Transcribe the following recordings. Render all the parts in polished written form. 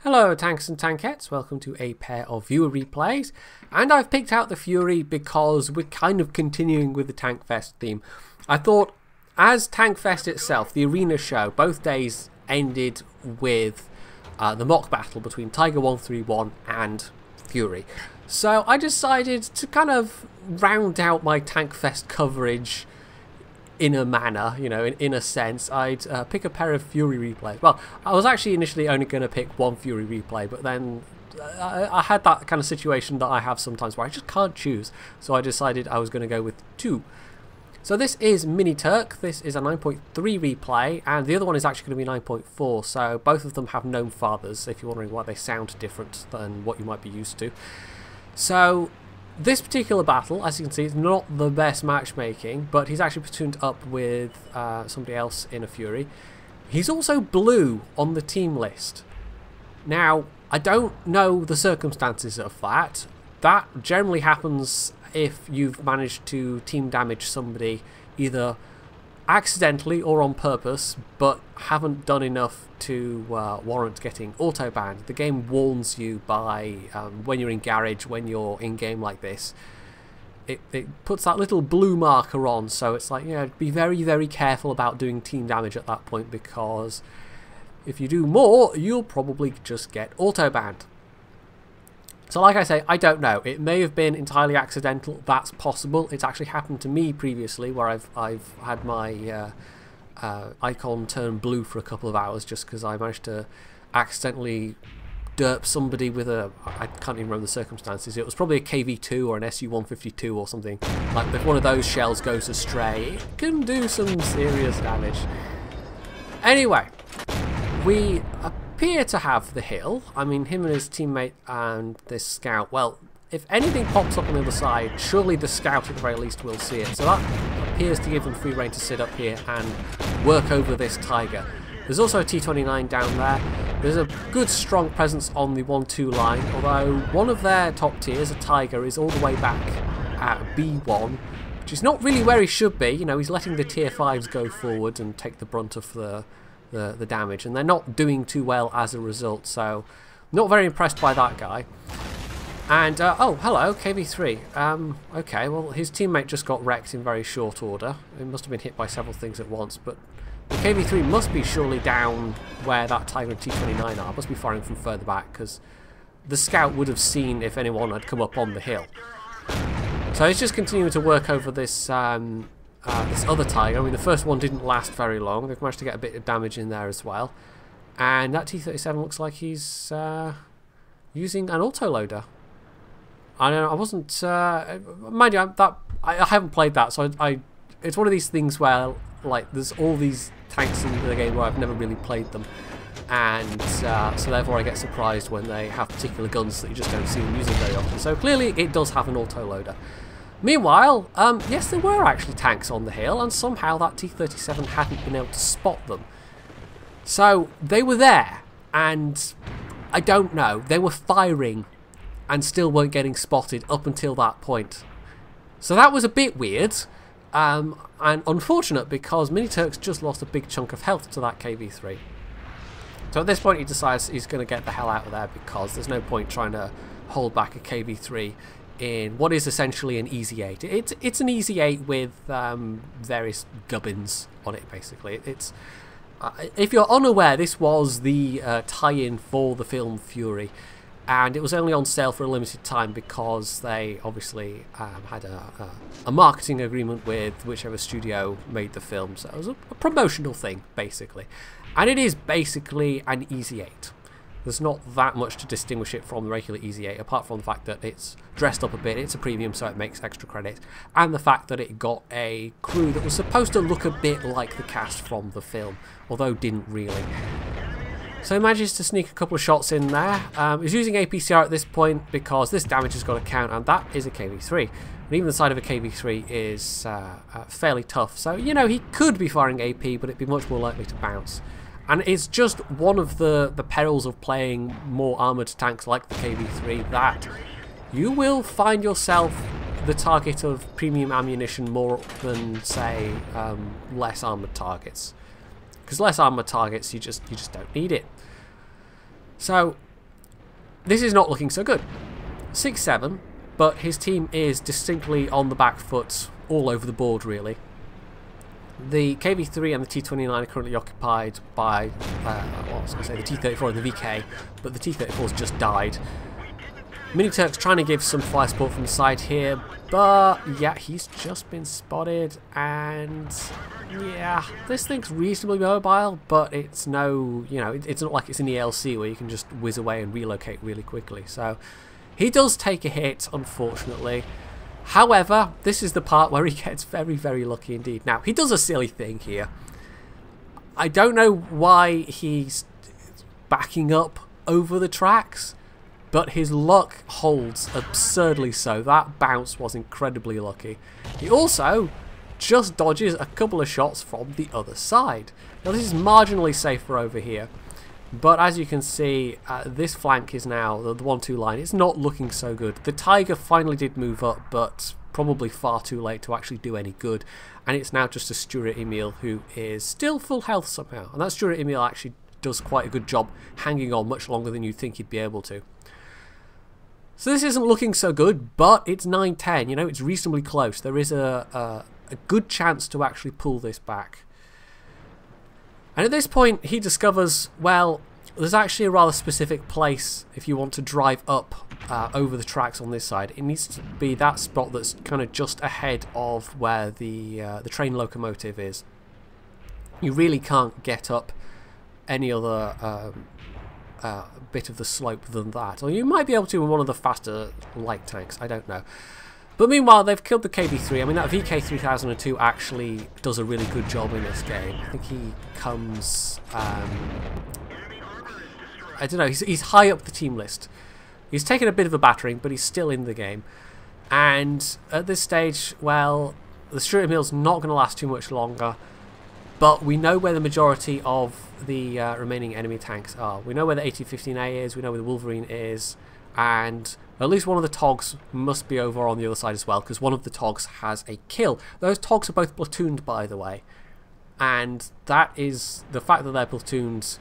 Hello tanks and tankettes, welcome to a pair of viewer replays, and I've picked out the Fury because we're kind of continuing with the Tankfest theme. I thought, as Tankfest itself, the arena show, both days ended with the mock battle between Tiger131 and Fury. So I decided to kind of round out my Tankfest coverage in a manner, you know, in a sense. I'd pick a pair of Fury replays. Well, I was actually initially only going to pick one Fury replay, but then I had that kind of situation that I have sometimes where I just can't choose. So I decided I was going to go with two. So this is Miniturk. This is a 9.3 replay, and the other one is actually going to be 9.4. So both of them have Gnomefathers, if you're wondering why they sound different than what you might be used to. So this particular battle, as you can see, is not the best matchmaking, but he's actually platooned up with somebody else in a Fury. He's also blue on the team list. Now, I don't know the circumstances of that. That generally happens if you've managed to team damage somebody either accidentally or on purpose, but haven't done enough to warrant getting auto-banned. The game warns you by, when you're in garage, when you're in-game like this, it puts that little blue marker on, so it's like, you know, be very, very careful about doing team damage at that point, because if you do more, you'll probably just get auto-banned. So like I say, I don't know. It may have been entirely accidental. That's possible. It's actually happened to me previously, where I've had my icon turn blue for a couple of hours just because I managed to accidentally derp somebody with a... I can't even remember the circumstances. It was probably a KV2 or an SU-152 or something. Like, if one of those shells goes astray, it can do some serious damage. Anyway, we appear to have the hill. I mean, him and his teammate and this scout, well, if anything pops up on the other side, surely the scout at the very least will see it. So that appears to give them free rein to sit up here and work over this tiger. There's also a T-29 down there. There's a good strong presence on the 1-2 line, although one of their top tiers, a tiger, is all the way back at B1, which is not really where he should be. You know, he's letting the tier 5s go forward and take the brunt of the damage, and they're not doing too well as a result, so not very impressed by that guy. And oh, hello, KV3. Okay, well, his teammate just got wrecked in very short order. He must have been hit by several things at once, but the KV3 must be surely down where that Tiger and T-29 are. Must be firing from further back, because the scout would have seen if anyone had come up on the hill. So he's just continuing to work over this this other tiger. I mean, the first one didn't last very long. They've managed to get a bit of damage in there as well. And that T-37 looks like he's using an autoloader. I wasn't... mind you, I haven't played that, so it's one of these things where, like, there's all these tanks in the game where I've never really played them. And so therefore I get surprised when they have particular guns that you just don't see them using very often. So clearly it does have an autoloader. Meanwhile, yes, there were actually tanks on the hill, and somehow that T-37 hadn't been able to spot them. So they were there, and I don't know, they were firing and still weren't getting spotted up until that point. So that was a bit weird, and unfortunate, because Miniturk's just lost a big chunk of health to that KV3. So at this point he decides he's going to get the hell out of there, because there's no point trying to hold back a KV3 in what is essentially an Easy 8. It's an Easy 8 with various gubbins on it, basically. It's if you're unaware, this was the tie-in for the film Fury, and it was only on sale for a limited time because they obviously had a marketing agreement with whichever studio made the film, so it was a promotional thing, basically. And it is basically an Easy 8. There's not that much to distinguish it from the regular Easy 8, apart from the fact that it's dressed up a bit, it's a premium, so it makes extra credit, and the fact that it got a crew that was supposed to look a bit like the cast from the film, although didn't really. So he manages to sneak a couple of shots in there. He's using APCR at this point because this damage has got to count, and that is a KV3. And even the side of a KV3 is fairly tough, so, you know, he could be firing AP, but it'd be much more likely to bounce. And it's just one of the perils of playing more armoured tanks like the KV3, that you will find yourself the target of premium ammunition more than, say, less armoured targets. Because less armoured targets, you just don't need it. So this is not looking so good. 6-7, but his team is distinctly on the back foot all over the board, really. The KV-3 and the T-29 are currently occupied by, well, I was going to say the T-34 and the VK, but the T-34's just died. Miniturk's trying to give some fire support from the side here, but yeah, he's just been spotted, and yeah, this thing's reasonably mobile, but it's no, you know, it's not like it's in the LC where you can just whiz away and relocate really quickly. So he does take a hit, unfortunately. However, this is the part where he gets very, very lucky indeed. Now, he does a silly thing here. I don't know why he's backing up over the tracks, but his luck holds absurdly so. That bounce was incredibly lucky. He also just dodges a couple of shots from the other side. Now, this is marginally safer over here, but as you can see, this flank is now, the 1-2 line, it's not looking so good. The Tiger finally did move up, but probably far too late to actually do any good. And it's now just a Stuart Emil who is still full health somehow. And that Stuart Emil actually does quite a good job hanging on much longer than you'd think he'd be able to. So this isn't looking so good, but it's 9-10, you know, it's reasonably close. There is a good chance to actually pull this back. And at this point, he discovers, well, there's actually a rather specific place if you want to drive up over the tracks on this side. It needs to be that spot that's kind of just ahead of where the train locomotive is. You really can't get up any other bit of the slope than that. Or you might be able to in one of the faster light tanks, I don't know. But meanwhile, they've killed the KV-3. I mean, that VK-3002 actually does a really good job in this game. I think he comes... I don't know, he's high up the team list. He's taken a bit of a battering, but he's still in the game. And at this stage, well, the Stuart Emil's not going to last too much longer. But we know where the majority of the remaining enemy tanks are. We know where the 1815A is, we know where the Wolverine is, and at least one of the Togs must be over on the other side as well, because one of the Togs has a kill. Those Togs are both platooned, by the way, and that is the fact that they're platooned.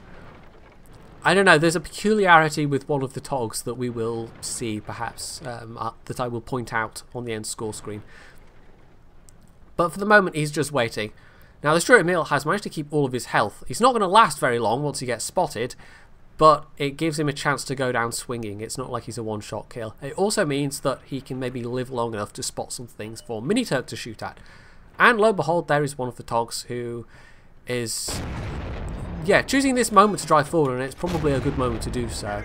I don't know, there's a peculiarity with one of the Togs that we will see, perhaps, that I will point out on the end score screen. But for the moment, he's just waiting. Now, the Stuart Emil has managed to keep all of his health. He's not going to last very long once he gets spotted, but it gives him a chance to go down swinging. It's not like he's a one-shot kill. It also means that he can maybe live long enough to spot some things for Miniturk to shoot at. And lo and behold, there is one of the Togs who is, yeah, choosing this moment to drive forward, and it's probably a good moment to do so.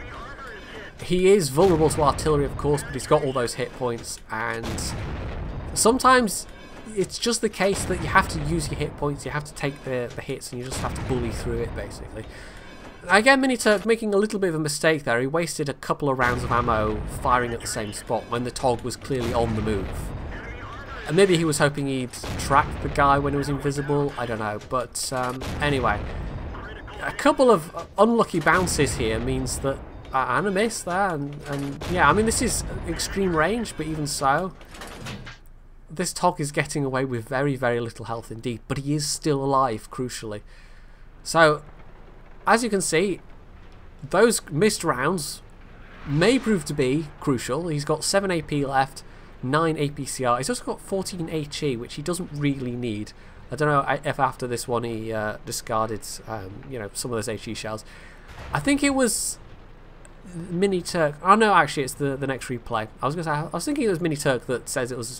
He is vulnerable to artillery, of course, but he's got all those hit points, and sometimes it's just the case that you have to use your hit points, you have to take the hits, and you just have to bully through it, basically. Again, Miniturk making a little bit of a mistake there. He wasted a couple of rounds of ammo firing at the same spot when the Tog was clearly on the move. And maybe he was hoping he'd track the guy when he was invisible, I don't know. But anyway, a couple of unlucky bounces here means that and a miss there, and yeah, I mean, this is extreme range, but even so, this Tog is getting away with very, very little health indeed, but he is still alive, crucially. So, as you can see, those missed rounds may prove to be crucial. He's got 7 AP left, 9 APCR. He's also got 14 HE, which he doesn't really need. I don't know if after this one he discarded, you know, some of those HE shells. I think it was Miniturk. Oh no, actually, it's the next replay. I was thinking it was Miniturk that says it was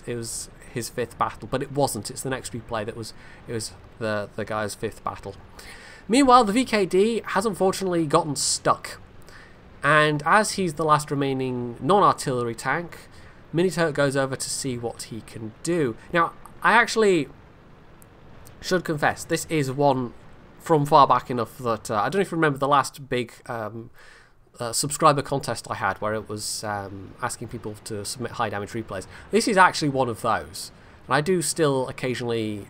his 5th battle, but it wasn't. It's the next replay that was the guy's 5th battle. Meanwhile, the VKD has unfortunately gotten stuck, and as he's the last remaining non-artillery tank, Miniturk goes over to see what he can do. Now, I actually should confess, this is one from far back enough that I don't know if you remember the last big subscriber contest I had, where it was asking people to submit high damage replays. This is actually one of those, and I do still occasionally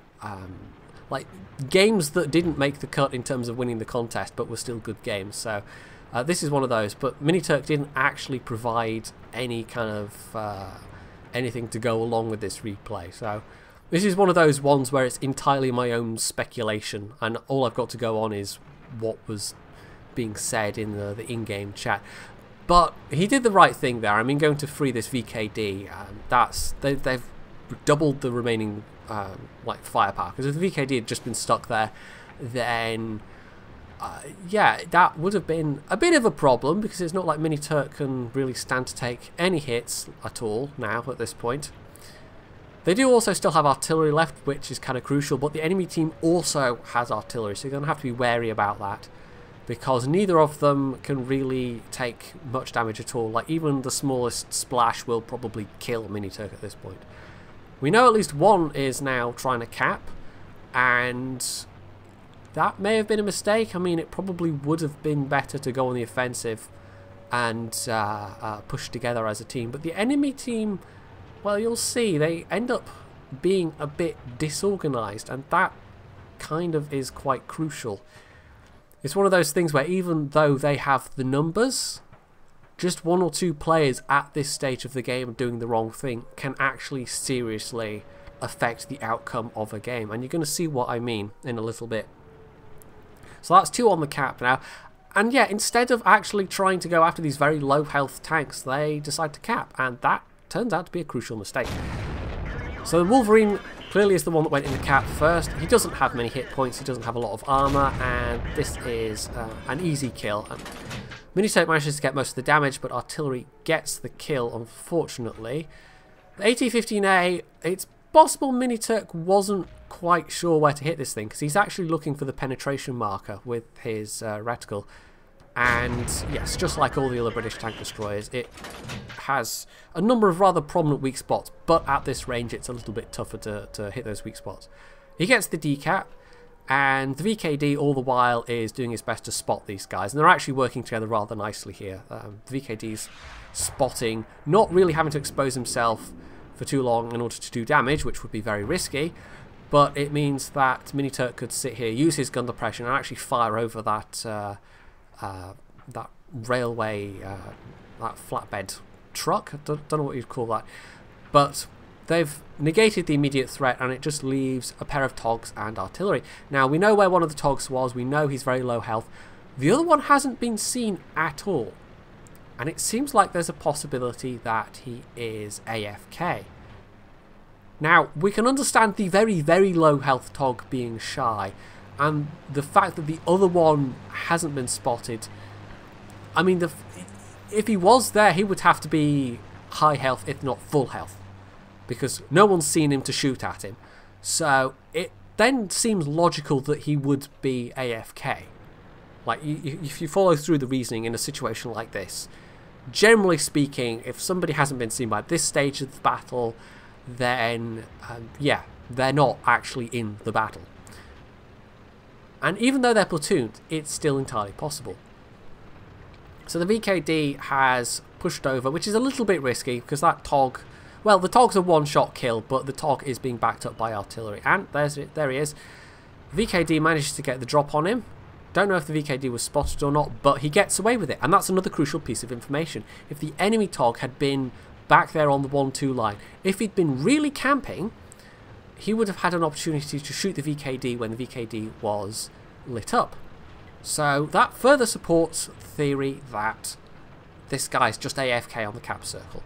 like games that didn't make the cut in terms of winning the contest, but were still good games. So this is one of those. But Miniturk didn't actually provide any kind of anything to go along with this replay. So this is one of those ones where it's entirely my own speculation, and all I've got to go on is what was being said in the in-game chat. But he did the right thing there. I mean, going to free this VKD, they've doubled the remaining like firepower. Because if the VKD had just been stuck there, then yeah, that would have been a bit of a problem, because it's not like Miniturk can really stand to take any hits at all now at this point. They do also still have artillery left, which is kind of crucial, but the enemy team also has artillery, so you're going to have to be wary about that, because neither of them can really take much damage at all. Like, even the smallest splash will probably kill Miniturk at this point. We know at least one is now trying to cap, and that may have been a mistake. I mean, it probably would have been better to go on the offensive and push together as a team. But the enemy team, well, you'll see, they end up being a bit disorganised, and that kind of is quite crucial. It's one of those things where even though they have the numbers, just one or two players at this stage of the game doing the wrong thing can actually seriously affect the outcome of a game. And you're going to see what I mean in a little bit. So that's 2 on the cap now. And yeah, instead of actually trying to go after these very low health tanks, they decide to cap. And that turns out to be a crucial mistake. So the Wolverine clearly is the one that went in the cap first. He doesn't have many hit points, he doesn't have a lot of armour, and this is an easy kill. And Miniturk manages to get most of the damage, but artillery gets the kill, unfortunately. The AT-15A, it's possible Miniturk wasn't quite sure where to hit this thing, because he's actually looking for the penetration marker with his reticle. And yes, just like all the other British tank destroyers, it has a number of rather prominent weak spots, but at this range it's a little bit tougher to hit those weak spots. He gets the decap, and the VKD all the while is doing his best to spot these guys, and they're actually working together rather nicely here. The VKD's spotting, not really having to expose himself for too long in order to do damage, which would be very risky, but it means that Miniturk could sit here, use his gun depression, and actually fire over that that railway, that flatbed truck. I don't know what you'd call that, but they've negated the immediate threat, and it just leaves a pair of Togs and artillery. Now, we know where one of the Togs was, we know he's very low health. The other one hasn't been seen at all, and it seems like there's a possibility that he is AFK. Now, we can understand the very, very low health Tog being shy, and the fact that the other one hasn't been spotted. I mean, if he was there, he would have to be high health, if not full health, because no one's seen him to shoot at him. So it then seems logical that he would be AFK. Like, if you follow through the reasoning in a situation like this, generally speaking, if somebody hasn't been seen by this stage of the battle, then yeah, they're not actually in the battle. And even though they're platooned, it's still entirely possible. So the VKD has pushed over, which is a little bit risky, because that Tog, well, the Tog's a one-shot kill, but the Tog is being backed up by artillery. And there he is. VKD manages to get the drop on him. Don't know if the VKD was spotted or not, but he gets away with it. And that's another crucial piece of information. If the enemy Tog had been back there on the 1-2 line, if he'd been really camping, he would have had an opportunity to shoot the VKD when the VKD was lit up. So that further supports the theory that this guy's just AFK on the cap circle.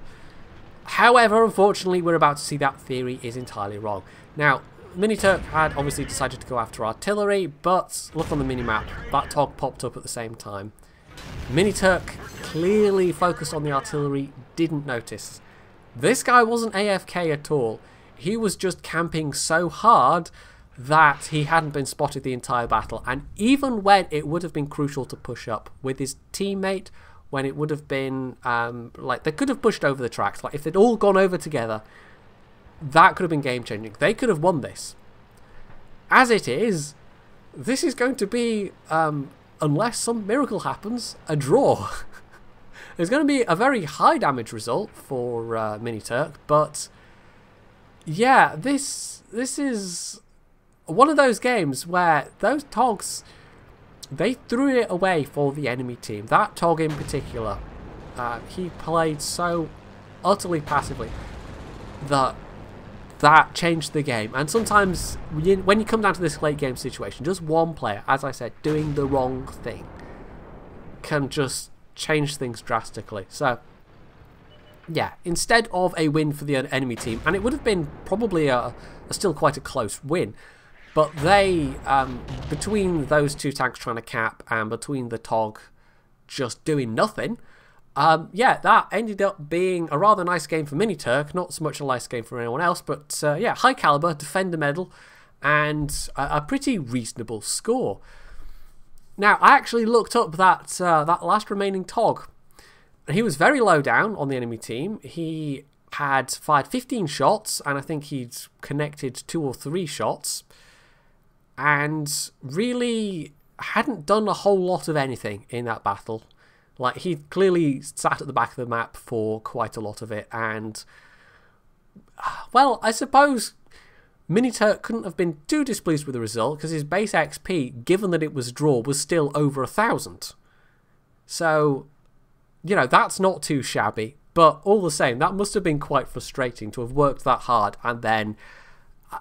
However, unfortunately, we're about to see that theory is entirely wrong. Now, Miniturk had obviously decided to go after artillery, but look on the minimap, that Tog popped up at the same time. Miniturk clearly focused on the artillery, didn't notice. This guy wasn't AFK at all. He was just camping so hard that he hadn't been spotted the entire battle, and even when it would have been crucial to push up with his teammate, when it would have been like they could have pushed over the tracks, like if they'd all gone over together, that could have been game changing. They could have won this. As it is, this is going to be, unless some miracle happens, a draw. There's going to be a very high damage result for Miniturk, but yeah, this is one of those games where those Togs, they threw it away for the enemy team. That Tog in particular, he played so utterly passively that changed the game. And sometimes when you come down to this late game situation, just one player, as I said, doing the wrong thing can just changed things drastically. So, yeah, instead of a win for the enemy team, and it would have been probably still quite a close win, but they, between those two tanks trying to cap and between the TOG just doing nothing, yeah, that ended up being a rather nice game for Miniturk. Not so much a nice game for anyone else, but yeah, high caliber, defender medal, and a pretty reasonable score. Now, I actually looked up that last remaining TOG. He was very low down on the enemy team. He had fired 15 shots, and I think he'd connected 2 or 3 shots, and really hadn't done a whole lot of anything in that battle. Like, he clearly sat at the back of the map for quite a lot of it, and, well, I suppose Miniturk couldn't have been too displeased with the result, because his base XP, given that it was a draw, was still over 1,000. So, you know, that's not too shabby, but all the same, that must have been quite frustrating to have worked that hard, and then,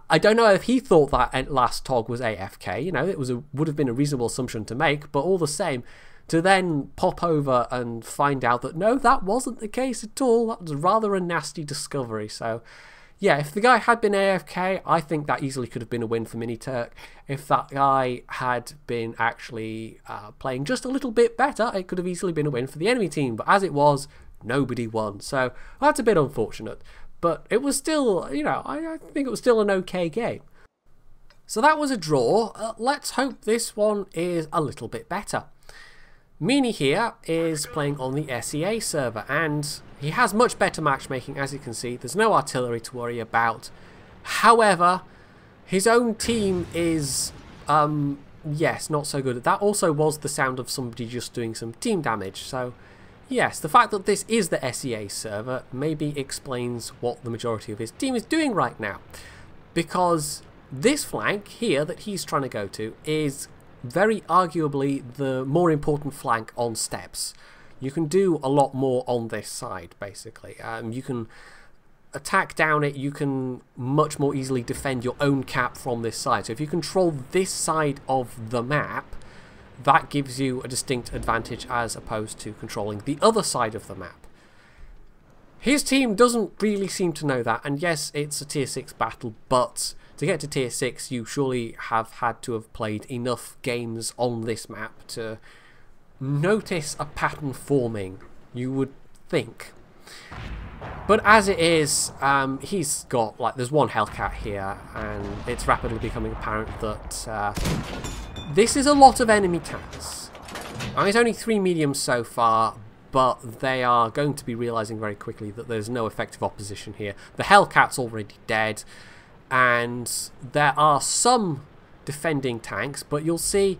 I don't know if he thought that last TOG was AFK, you know, it would have been a reasonable assumption to make, but all the same, to then pop over and find out that no, that wasn't the case at all, that was rather a nasty discovery. So yeah, if the guy had been AFK, I think that easily could have been a win for Miniturk. If that guy had been actually playing just a little bit better, it could have easily been a win for the enemy team, but as it was, nobody won, so that's a bit unfortunate. But it was still, you know, I think it was still an okay game. So that was a draw. Let's hope this one is a little bit better. Meany here is playing on the SEA server, and he has much better matchmaking, as you can see. There's no artillery to worry about. However, his own team is, yes, not so good. That also was the sound of somebody just doing some team damage. So, yes, the fact that this is the SEA server maybe explains what the majority of his team is doing right now. Because this flank here that he's trying to go to is very arguably the more important flank on steps. You can do a lot more on this side, basically. You can attack down it, you can much more easily defend your own cap from this side. So if you control this side of the map, that gives you a distinct advantage as opposed to controlling the other side of the map. His team doesn't really seem to know that, and yes, it's a tier 6 battle, but to get to tier 6 you surely have had to have played enough games on this map to notice a pattern forming, you would think. But as it is, he's got, like, there's one Hellcat here, and it's rapidly becoming apparent that this is a lot of enemy tanks. It's only 3 mediums so far, but they are going to be realising very quickly that there's no effective opposition here. The Hellcat's already dead, and there are some defending tanks, but you'll see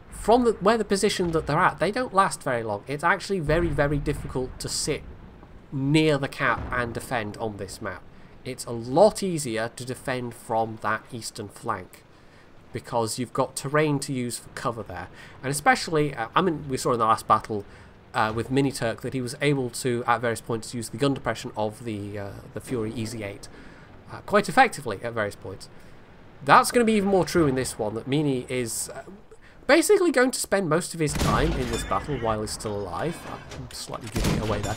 from where the position that they're at, they don't last very long. It's actually very, very difficult to sit near the cap and defend on this map. It's a lot easier to defend from that eastern flank, because you've got terrain to use for cover there. And especially, I mean, we saw in the last battle with Miniturk that he was able to, at various points, use the gun depression of the Fury EZ8 quite effectively at various points. That's going to be even more true in this one, that Meany is basically going to spend most of his time in this battle while he's still alive. I'm slightly giving it away there.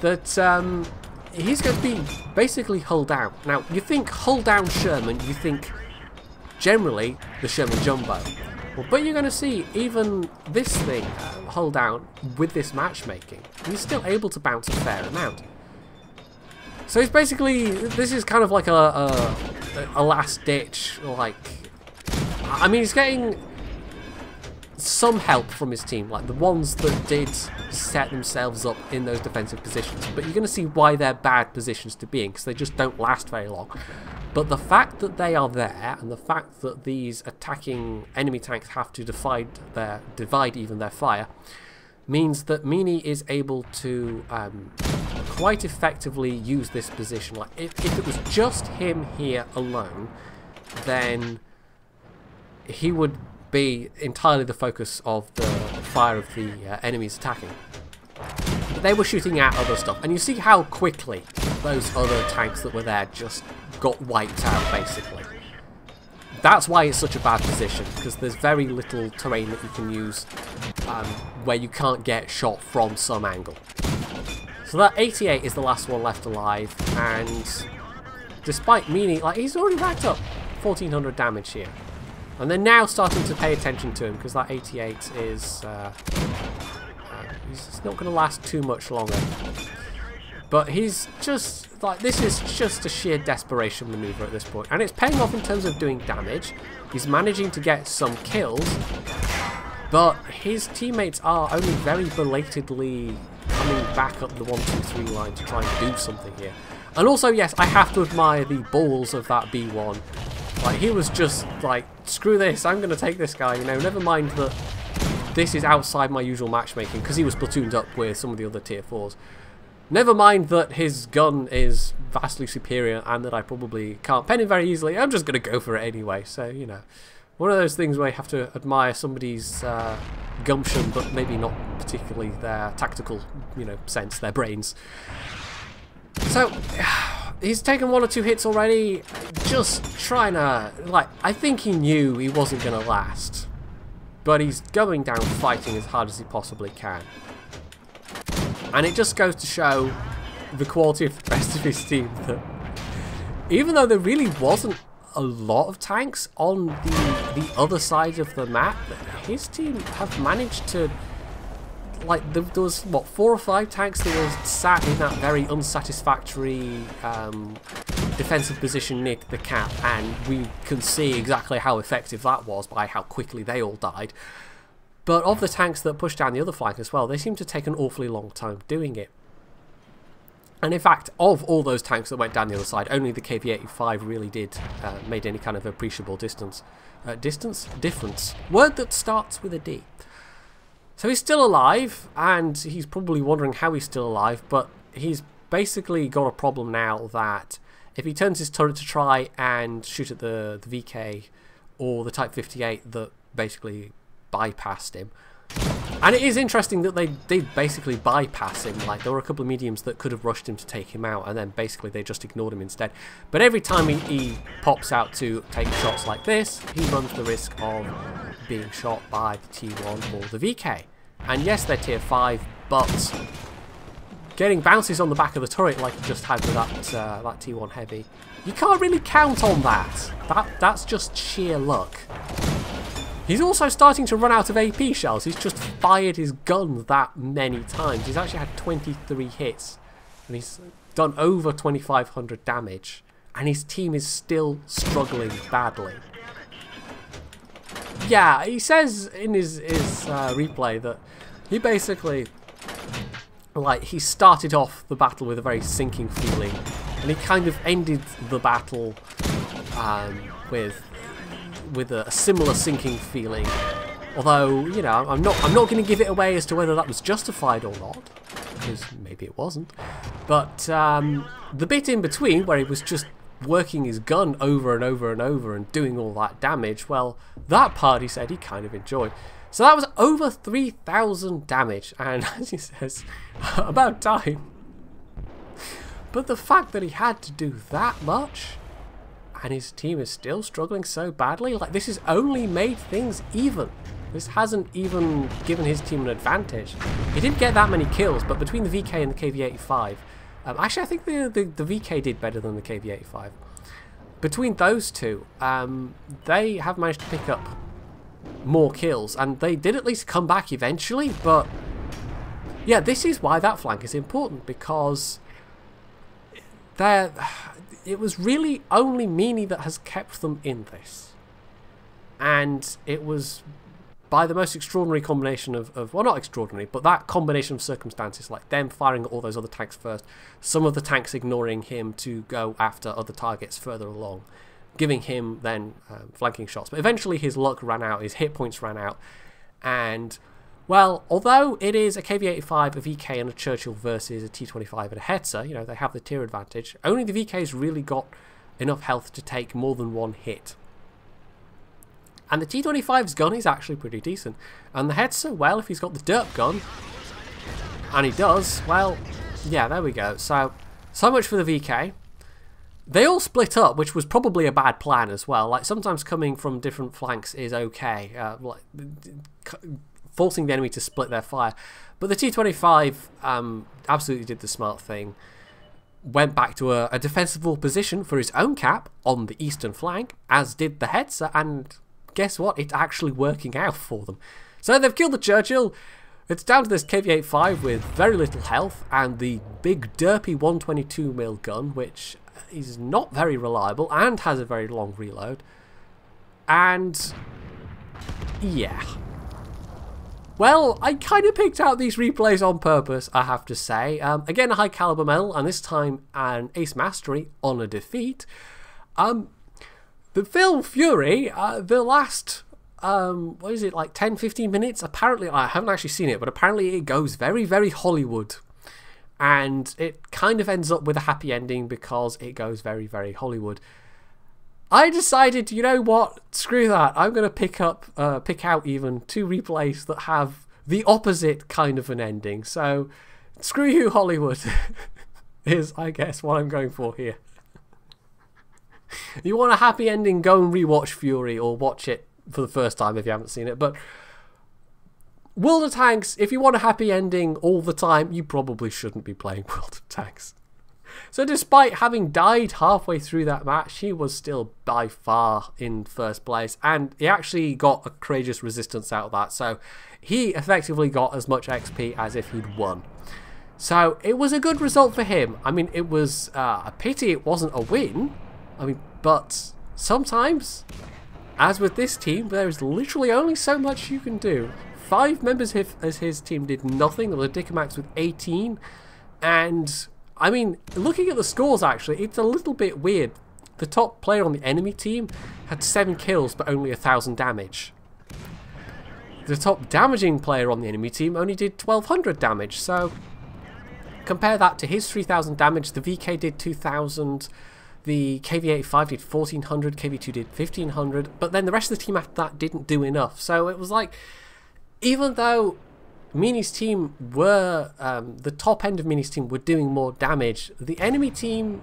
That he's going to be basically hull down. Now, you think hull down Sherman, you think generally the Sherman Jumbo. Well, but you're going to see even this thing, hull down, with this matchmaking, he's still able to bounce a fair amount. So it's basically, this is kind of like a last ditch, like, I mean, he's getting some help from his team, like the ones that did set themselves up in those defensive positions, but you're going to see why they're bad positions to be in, because they just don't last very long. But the fact that they are there, and the fact that these attacking enemy tanks have to divide even their fire, means that Meany is able to quite effectively use this position. Like, if it was just him here alone, then he would be entirely the focus of the fire of the enemies attacking. But they were shooting at other stuff, and you see how quickly those other tanks that were there just got wiped out, basically. That's why it's such a bad position, because there's very little terrain that you can use where you can't get shot from some angle. So that 88 is the last one left alive, and despite Meany, like, he's already racked up 1400 damage here. And they're now starting to pay attention to him, because that 88 is he's not going to last too much longer. But he's just, like, this is just a sheer desperation maneuver at this point. And it's paying off in terms of doing damage. He's managing to get some kills. But his teammates are only very belatedly coming back up the 1-2-3 line to try and do something here. And also, yes, I have to admire the balls of that B1. Like, he was just like, screw this, I'm going to take this guy, you know, never mind that this is outside my usual matchmaking, because he was platooned up with some of the other tier 4s. Never mind that his gun is vastly superior and that I probably can't pen him very easily. I'm just going to go for it anyway. So, you know, one of those things where you have to admire somebody's gumption, but maybe not particularly their tactical, you know, sense, their brains. So, he's taken 1 or 2 hits already, just trying to, like, I think he knew he wasn't going to last. But he's going down fighting as hard as he possibly can. And it just goes to show the quality of the rest of his team, that even though there really wasn't a lot of tanks on the other side of the map, his team have managed to, like, there was, what, 4 or 5 tanks that were sat in that very unsatisfactory defensive position near the cap, and we can see exactly how effective that was by how quickly they all died. But of the tanks that pushed down the other flank as well, they seem to take an awfully long time doing it. And in fact, of all those tanks that went down the other side, only the KV-85 really did made any kind of appreciable difference. Word that starts with a D. So he's still alive, and he's probably wondering how he's still alive, but he's basically got a problem now that if he turns his turret to try and shoot at the VK or the Type 58 that basically bypassed him. And it is interesting that they did basically bypass him. Like, there were a couple of mediums that could have rushed him to take him out, and then basically they just ignored him instead. But every time he pops out to take shots like this, he runs the risk of being shot by the T1 or the VK. And yes, they're tier 5, but getting bounces on the back of the turret like he just had with that T1 heavy, you can't really count on that. That's just sheer luck. He's also starting to run out of AP shells. He's just fired his gun that many times. He's actually had 23 hits, and he's done over 2,500 damage, and his team is still struggling badly. Yeah, he says in his replay that he basically, like, he started off the battle with a very sinking feeling, and he kind of ended the battle with a similar sinking feeling. Although, you know, I'm not going to give it away as to whether that was justified or not, because maybe it wasn't. But the bit in between where he was just working his gun over and over and over and doing all that damage, well, that part he said he kind of enjoyed. So that was over 3,000 damage, and as he says, about time. But the fact that he had to do that much, and his team is still struggling so badly, like, this has only made things even. This hasn't even given his team an advantage. He didn't get that many kills, but between the VK and the KV-85, actually I think the VK did better than the KV-85. Between those two, they have managed to pick up more kills, and they did at least come back eventually, but yeah, this is why that flank is important, because it was really only Meany that has kept them in this. And it was by the most extraordinary combination of, well, not extraordinary, but that combination of circumstances, like them firing at all those other tanks first, some of the tanks ignoring him to go after other targets further along, giving him then flanking shots. But eventually his luck ran out, his hit points ran out, and, well, although it is a KV-85, a VK, and a Churchill versus a T-25 and a Hetzer, you know, they have the tier advantage, only the VK's really got enough health to take more than one hit. And the T-25's gun is actually pretty decent. And the Hetzer, well, if he's got the derp gun, and he does, well, yeah, there we go. So much for the VK. They all split up, which was probably a bad plan as well. Like, sometimes coming from different flanks is okay, like forcing the enemy to split their fire. But the T-25 absolutely did the smart thing. Went back to a defensible position for his own cap on the eastern flank, as did the Hetzer, and guess what? It's actually working out for them. So they've killed the Churchill. It's down to this KV-85 with very little health and the big derpy 122mm gun, which is not very reliable and has a very long reload. And yeah. Well, I kind of picked out these replays on purpose, I have to say. Again, a high caliber medal, and this time an ace mastery on a defeat. The film Fury, the last, what is it, like 10-15 minutes? Apparently, I haven't actually seen it, but apparently it goes very, very Hollywood. And it kind of ends up with a happy ending because it goes very, very Hollywood. I decided, you know what, screw that. I'm going to pick out even 2 replays that have the opposite kind of an ending. So, screw you, Hollywood, is, I guess, what I'm going for here. You want a happy ending, go and rewatch Fury, or watch it for the first time if you haven't seen it. But World of Tanks, if you want a happy ending all the time, you probably shouldn't be playing World of Tanks. So despite having died halfway through that match, he was still by far in first place, and he actually got a courageous resistance out of that, so he effectively got as much XP as if he'd won. So it was a good result for him. I mean, it was a pity it wasn't a win, but sometimes, as with this team, there's literally only so much you can do. 5 members of his team did nothing. There was a Dickomax with 18, and I mean, looking at the scores, actually, it's a little bit weird. The top player on the enemy team had 7 kills, but only 1,000 damage. The top damaging player on the enemy team only did 1,200 damage, so compare that to his 3,000 damage. The VK did 2,000, the KV-85 did 1,400, KV-2 did 1,500, but then the rest of the team after that didn't do enough. So it was like, even though Meany's team were, the top end of Meany's team were doing more damage, the enemy team,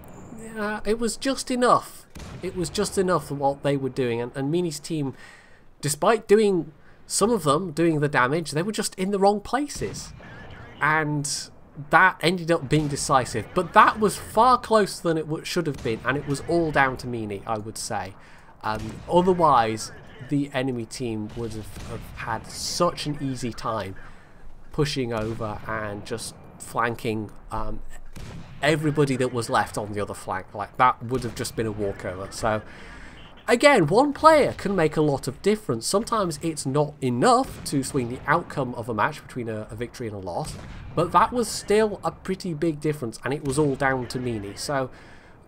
it was just enough. It was just enough for what they were doing, and Meany's team, despite doing, some of them doing the damage, they were just in the wrong places. And that ended up being decisive, but that was far closer than it should have been, and it was all down to Meany, I would say. Otherwise, the enemy team would have had such an easy time pushing over and just flanking everybody that was left on the other flank. Like, that would have just been a walkover. So again, one player can make a lot of difference. Sometimes it's not enough to swing the outcome of a match between a victory and a loss, but that was still a pretty big difference, and it was all down to Meany. So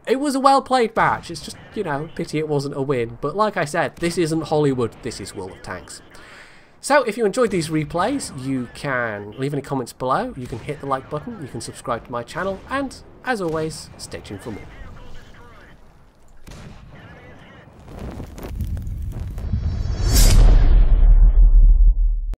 it was a well played match. It's just, you know, pity it wasn't a win. But like I said, this isn't Hollywood, this is World of Tanks. So if you enjoyed these replays, you can leave any comments below, you can hit the like button, you can subscribe to my channel, and as always, stay tuned for more.